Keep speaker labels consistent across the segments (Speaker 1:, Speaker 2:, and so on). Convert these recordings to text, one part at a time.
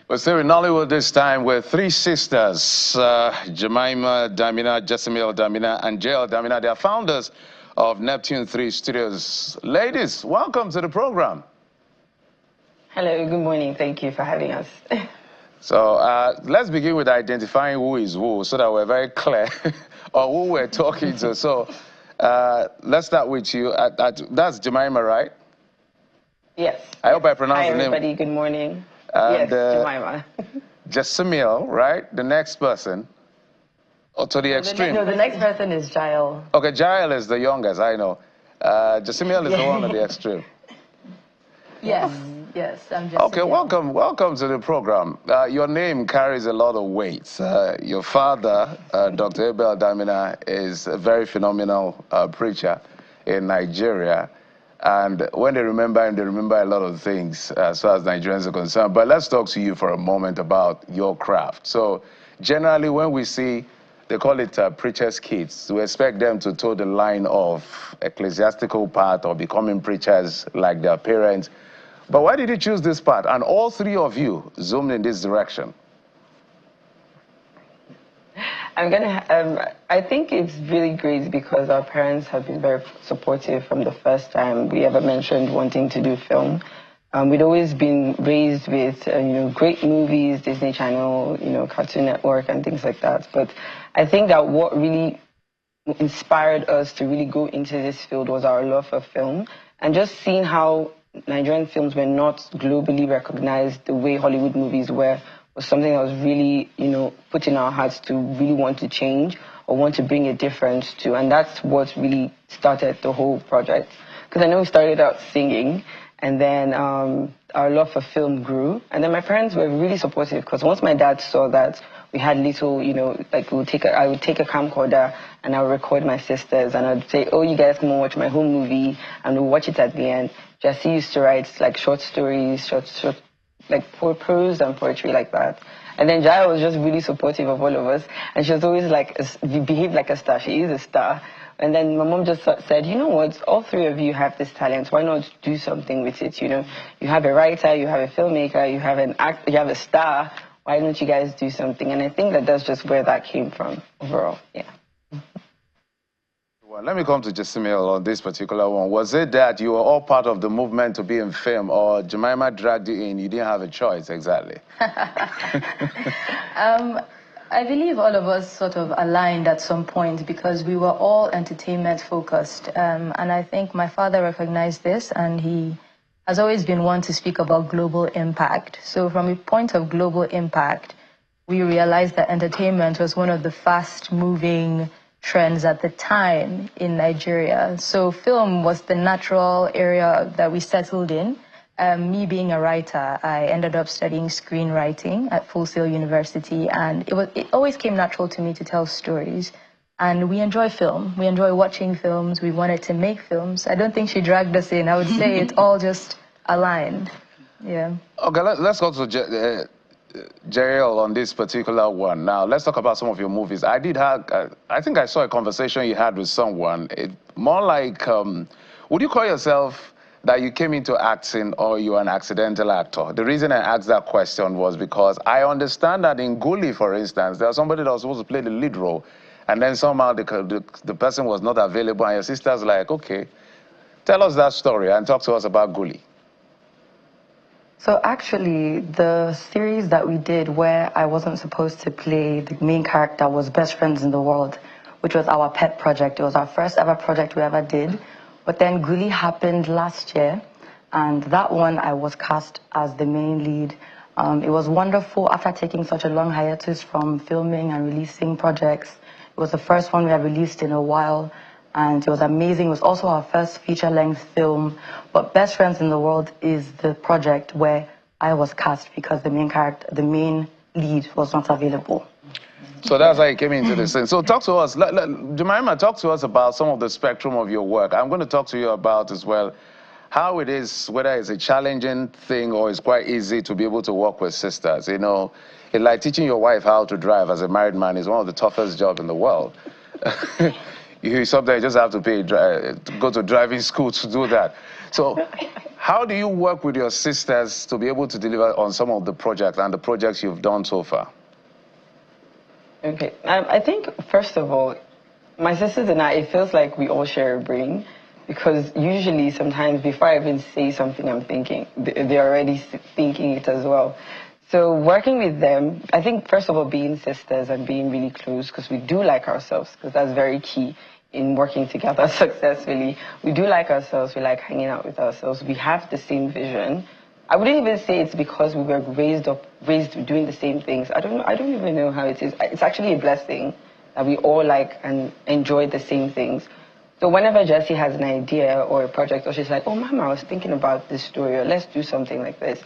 Speaker 1: We're still in Nollywood this time with three sisters, Jemima Damina, Jessamine Damina, and Jael Damina. They are founders of Neptune 3 Studios. Ladies, welcome to the program.
Speaker 2: Hello, good morning. Thank you for having us.
Speaker 1: So let's begin with identifying who is who so that we're very clear on who we're talking to. So let's start with you. That's Jemima, right?
Speaker 2: Yes.
Speaker 1: I hope I pronounced the name.
Speaker 2: Hi, everybody. Good morning.
Speaker 1: And,
Speaker 2: yes, Jemima.
Speaker 1: Jessamine, right? The next person. Or to the extreme.
Speaker 3: No, the next person is Jael.
Speaker 1: Okay, Jael is the youngest, I know. Jessamine is the one at the extreme.
Speaker 3: Yes, yes, I'm Jessamine.
Speaker 1: Okay, welcome to the program. Your name carries a lot of weight. Your father, Dr. Abel Damina, is a very phenomenal preacher in Nigeria. And when they remember him, they remember a lot of things as far as Nigerians are concerned. But let's talk to you for a moment about your craft. So generally when we see, they call it preacher's kids, we expect them to toe the line of ecclesiastical path or becoming preachers like their parents. But why did you choose this path? And all three of you zoomed in this direction.
Speaker 2: I think it's really great because our parents have been very supportive from the first time we ever mentioned wanting to do film. We'd always been raised with, great movies, Disney Channel, Cartoon Network and things like that. But I think that what really inspired us to really go into this field was our love for film and just seeing how Nigerian films were not globally recognized the way Hollywood movies were was something that was really, put in our hearts to really want to change or want to bring a difference to. And that's what really started the whole project. Because I know we started out singing and then our love for film grew. And then my parents were really supportive because once my dad saw that we had little, like I would take a camcorder and I would record my sisters and I'd say, oh, you guys come and watch my home movie and we'll watch it at the end. Jessie used to write like short stories, like prose and poetry like that. And then Jaya was just really supportive of all of us. And she was always like, behave like a star. She is a star. And then my mom just said, you know what, all three of you have this talent. Why not do something with it? You have a writer, you have a filmmaker, you have an actor, you have a star. Why don't you guys do something? And I think that that's just where that came from overall, yeah.
Speaker 1: Well, let me come to Jessamine on this particular one. Was it that you were all part of the movement to be in film, or Jemima dragged you in, you didn't have a choice exactly?
Speaker 3: I believe all of us sort of aligned at some point because we were all entertainment focused. And I think my father recognized this and he has always been one to speak about global impact. So from a point of global impact, we realized that entertainment was one of the fast moving trends at the time in Nigeria. So film was the natural area that we settled in. Me being a writer, I ended up studying screenwriting at Full Sail University, and it always came natural to me to tell stories. And we enjoy film. We enjoy watching films. We wanted to make films. I don't think she dragged us in. I would say it all just aligned. Yeah. Okay,
Speaker 1: let's go to Jael on this particular one. Now, let's talk about some of your movies. I think I saw a conversation you had with someone. More like, would you call yourself that you came into acting or you're an accidental actor? The reason I asked that question was because I understand that in Gully, for instance, there was somebody that was supposed to play the lead role, and then somehow the person was not available, and your sister's like, okay, tell us that story and talk to us about Gully.
Speaker 4: So actually, the series that we did where I wasn't supposed to play the main character was Best Friends in the World, which was our pet project. It was our first ever project we ever did. But then Gully happened last year, and that one I was cast as the main lead. It was wonderful after taking such a long hiatus from filming and releasing projects. It was the first one we had released in a while. And it was amazing. It was also our first feature-length film. But Best Friends in the World is the project where I was cast because the main lead was not available.
Speaker 1: So that's how you came into this thing. So talk to us, Jemima, talk to us about some of the spectrum of your work. I'm going to talk to you about as well how it is, whether it's a challenging thing or it's quite easy to be able to work with sisters. It's like teaching your wife how to drive as a married man is one of the toughest jobs in the world. You sometimes just have to go to driving school to do that. So How do you work with your sisters to be able to deliver on some of the projects and the projects you've done so far?
Speaker 2: Okay, I think, first of all, my sisters and I, it feels like we all share a brain, because usually sometimes before I even say something I'm thinking, they're already thinking it as well. So working with them, I think, first of all, being sisters and being really close, because we do like ourselves, because that's very key in working together successfully. We do like ourselves, we like hanging out with ourselves, we have the same vision. I wouldn't even say it's because we were raised doing the same things. I don't even know how it is. It's actually a blessing that we all like and enjoy the same things. So whenever Jessie has an idea or a project, or she's like, oh, Mama, I was thinking about this story, or let's do something like this,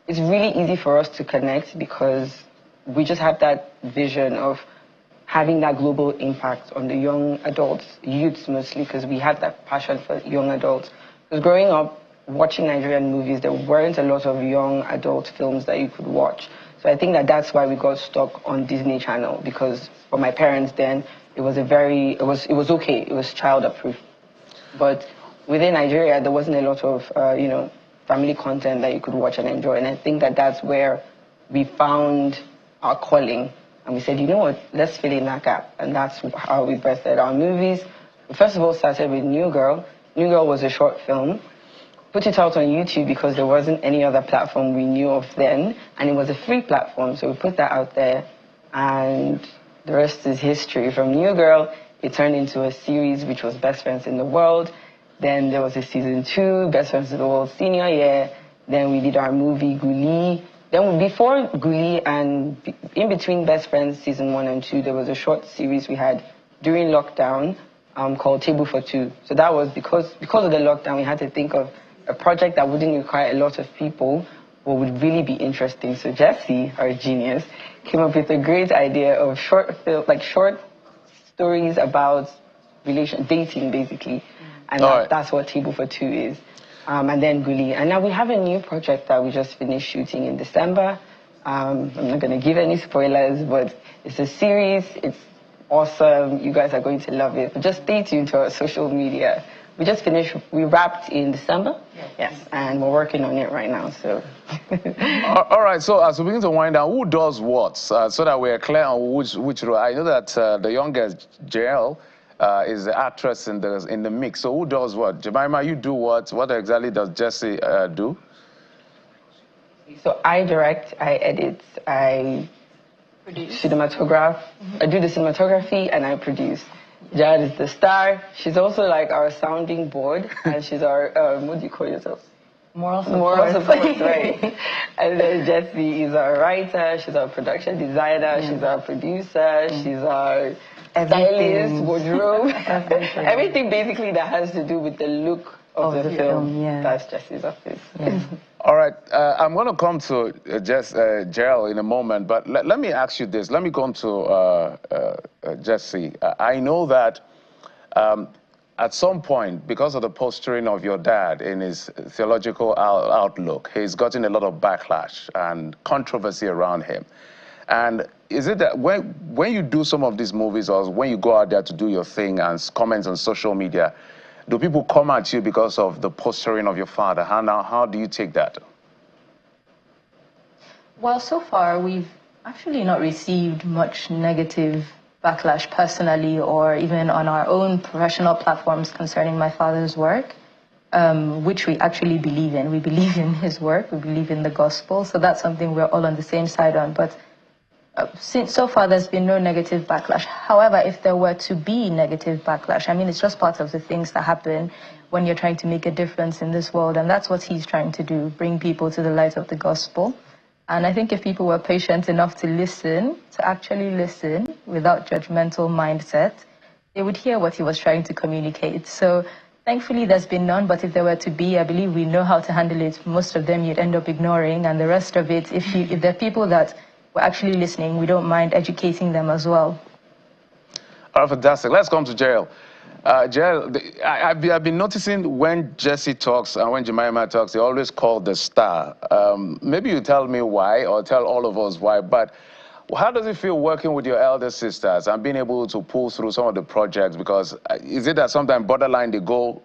Speaker 2: it's really easy for us to connect because we just have that vision of having that global impact on the young adults, youths mostly, because we have that passion for young adults. Because growing up, watching Nigerian movies, there weren't a lot of young adult films that you could watch. So I think that that's why we got stuck on Disney Channel, because for my parents then, it was okay, it was child approved. But within Nigeria, there wasn't a lot of, family content that you could watch and enjoy. And I think that that's where we found our calling. And we said, you know what, let's fill in that gap. And that's how we birthed our movies. We first of all started with New Girl. New Girl was a short film. Put it out on YouTube because there wasn't any other platform we knew of then, and it was a free platform, so we put that out there, and the rest is history. From New Girl, it turned into a series which was Best Friends in the World. Then there was a season 2, Best Friends in the World senior year. Then we did our movie Guli. Then before Guli and in between Best Friends season 1 and 2, there was a short series we had during lockdown called Table for Two. So that was because of the lockdown, we had to think of a project that wouldn't require a lot of people, but would really be interesting. So Jessie, our genius, came up with a great idea of short stories about dating, basically. And that's what Table for Two is. And then Guli. And now we have a new project that we just finished shooting in December. I'm not going to give any spoilers, but it's a series. It's awesome. You guys are going to love it. But just stay tuned to our social media. We wrapped in December. Yes, and we're working on it right now, so.
Speaker 1: All right, so as we begin to wind down, who does what? So that we're clear on which role. I know that the youngest, JL, is the actress in the mix. So who does what? Jemima, you do what? What exactly does Jessie do?
Speaker 2: So I direct, I edit, I produce. Cinematograph. I do the cinematography and I produce. Jad is the star. She's also like our sounding board, and she's our, what do you call yourself?
Speaker 3: Moral support.
Speaker 2: Moral support, right. And then Jessie is our writer, she's our production designer, she's our producer, she's our stylist, wardrobe. Everything basically that has to do with the look of the film. That's Jessie's office. Yeah.
Speaker 1: All right, I'm going to come to Gerald in a moment, but let me ask you this. Let me come to Jessie. I know that at some point, because of the posturing of your dad in his theological outlook, he's gotten a lot of backlash and controversy around him. And is it that when you do some of these movies or when you go out there to do your thing and comments on social media, do people come at you because of the posturing of your father? How do you take that?
Speaker 3: Well, so far, we've actually not received much negative backlash personally or even on our own professional platforms concerning my father's work, which we actually believe in. We believe in his work. We believe in the gospel. So that's something we're all on the same side on. But since so far, there's been no negative backlash. However, if there were to be negative backlash, I mean, it's just part of the things that happen when you're trying to make a difference in this world. And that's what he's trying to do, bring people to the light of the gospel. And I think if people were patient enough to listen, to actually listen without judgmental mindset, they would hear what he was trying to communicate. So thankfully, there's been none. But if there were to be, I believe we know how to handle it. Most of them you'd end up ignoring. And the rest of it, if there are people that we're actually listening, we don't mind educating them as well.
Speaker 1: All right, fantastic. Let's come to Gerald. Gerald, I've been noticing when Jessie talks and when Jemima talks, they always call the star. Maybe you tell me why or tell all of us why, but how does it feel working with your elder sisters and being able to pull through some of the projects? Because is it that sometimes borderline they go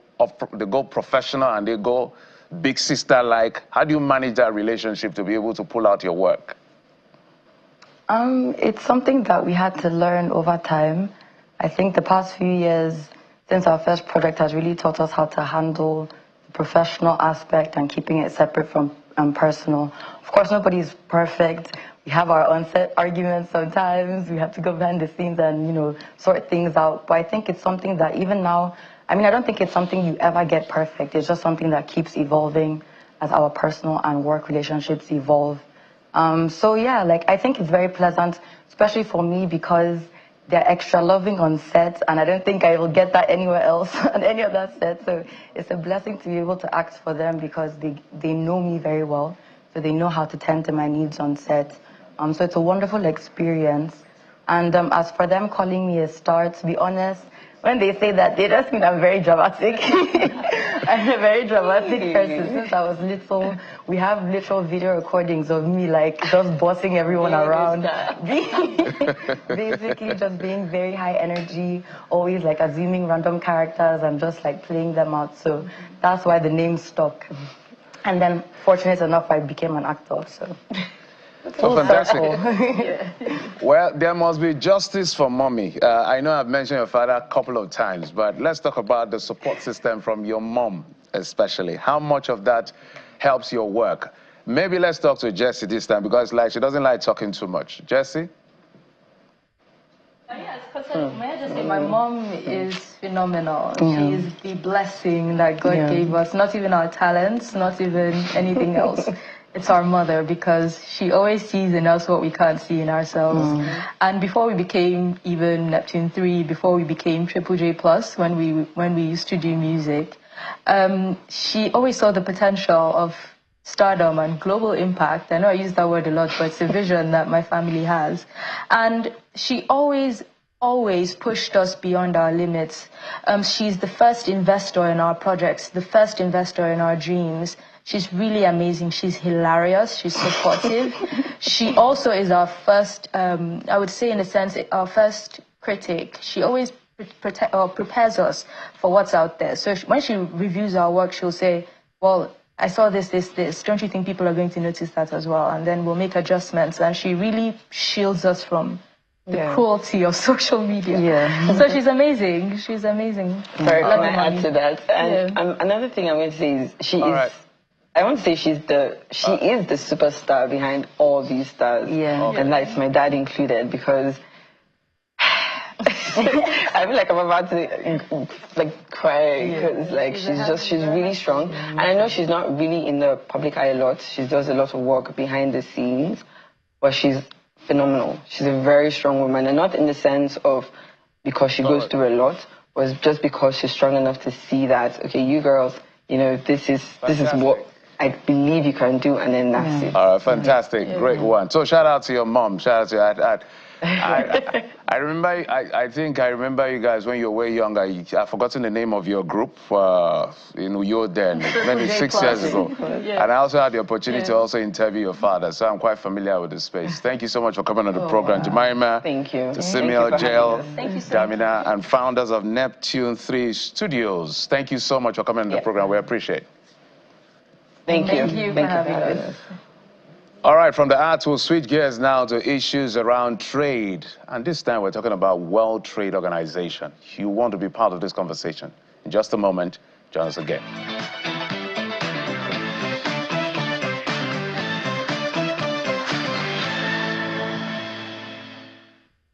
Speaker 1: professional and they go big sister-like? How do you manage that relationship to be able to pull out your work?
Speaker 4: It's something that we had to learn over time. I think the past few years, since our first project, has really taught us how to handle the professional aspect and keeping it separate from personal. Of course, nobody's perfect. We have our on-set arguments sometimes. We have to go behind the scenes and, you know, sort things out. But I think it's something that even now, I mean, I don't think it's something you ever get perfect. It's just something that keeps evolving as our personal and work relationships evolve. So yeah, like, I think it's very pleasant, especially for me, because they're extra loving on set, and I don't think I will get that anywhere else on any other set. So it's a blessing to be able to act for them because they know me very well, so they know how to tend to my needs on set. So it's a wonderful experience. And as for them calling me a star, to be honest, when they say that, they just mean I'm very dramatic. I'm a very dramatic person. Since I was little, we have literal video recordings of me, like, just bossing everyone around. Basically, just being very high energy, always, like, assuming random characters and just, like, playing them out. So that's why the name stuck. And then, fortunate enough, I became an actor, so...
Speaker 1: So fantastic. Well, there must be justice for mommy. I know I've mentioned your father a couple of times, but let's talk about the support system from your mom, especially. How much of that helps your work? Maybe let's talk to Jessie this time, because like she doesn't like talking too much. Jessie?
Speaker 3: Yes, may I just say, my mom is phenomenal. She is the blessing that God gave us, not even our talents, not even anything else. It's our mother, because she always sees in us what we can't see in ourselves. And before we became even Neptune 3, before we became Triple J Plus, when we used to do music, she always saw the potential of stardom and global impact. I know I use that word a lot, but it's a vision that my family has. And she always pushed us beyond our limits. She's the first investor in our projects, the first investor in our dreams. She's really amazing. She's hilarious. She's supportive. She also is our first, I would say in a sense, our first critic. She always prepares us for what's out there. So when she reviews our work, she'll say, well, I saw this. Don't you think people are going to notice that as well? And then we'll make adjustments. And she really shields us from the cruelty of social media. So she's amazing. She's amazing.
Speaker 2: Sorry, can I add to that? And another thing I'm going to say is I want to say she is the superstar behind all these stars. And that's my dad included, because I feel like I'm about to cry, because she's really strong. And I know she's not really in the public eye a lot. She does a lot of work behind the scenes, but she's phenomenal. She's a very strong woman, and not in the sense of because she goes through a lot, but just because she's strong enough to see that, okay, you girls, you know, this is what I believe you can do, and then that's it.
Speaker 1: All right, fantastic, great one. So shout out to your mom. Shout out to your I remember. I think I remember you guys when you were way younger. I've forgotten the name of your group. You were then, maybe 6 years ago. And I also had the opportunity to also interview your father, so I'm quite familiar with the space. Thank you so much for coming on the program, Jemima.
Speaker 2: Thank you.
Speaker 1: To Samuel, Jail, Damina, and founders of Neptune 3 Studios. Thank you so much for coming on the program. We appreciate it.
Speaker 2: Thank you.
Speaker 3: Thank you for having us.
Speaker 1: All right, from the arts, we'll switch gears now to issues around trade. And this time we're talking about World Trade Organization. You want to be part of this conversation. In just a moment, join us again.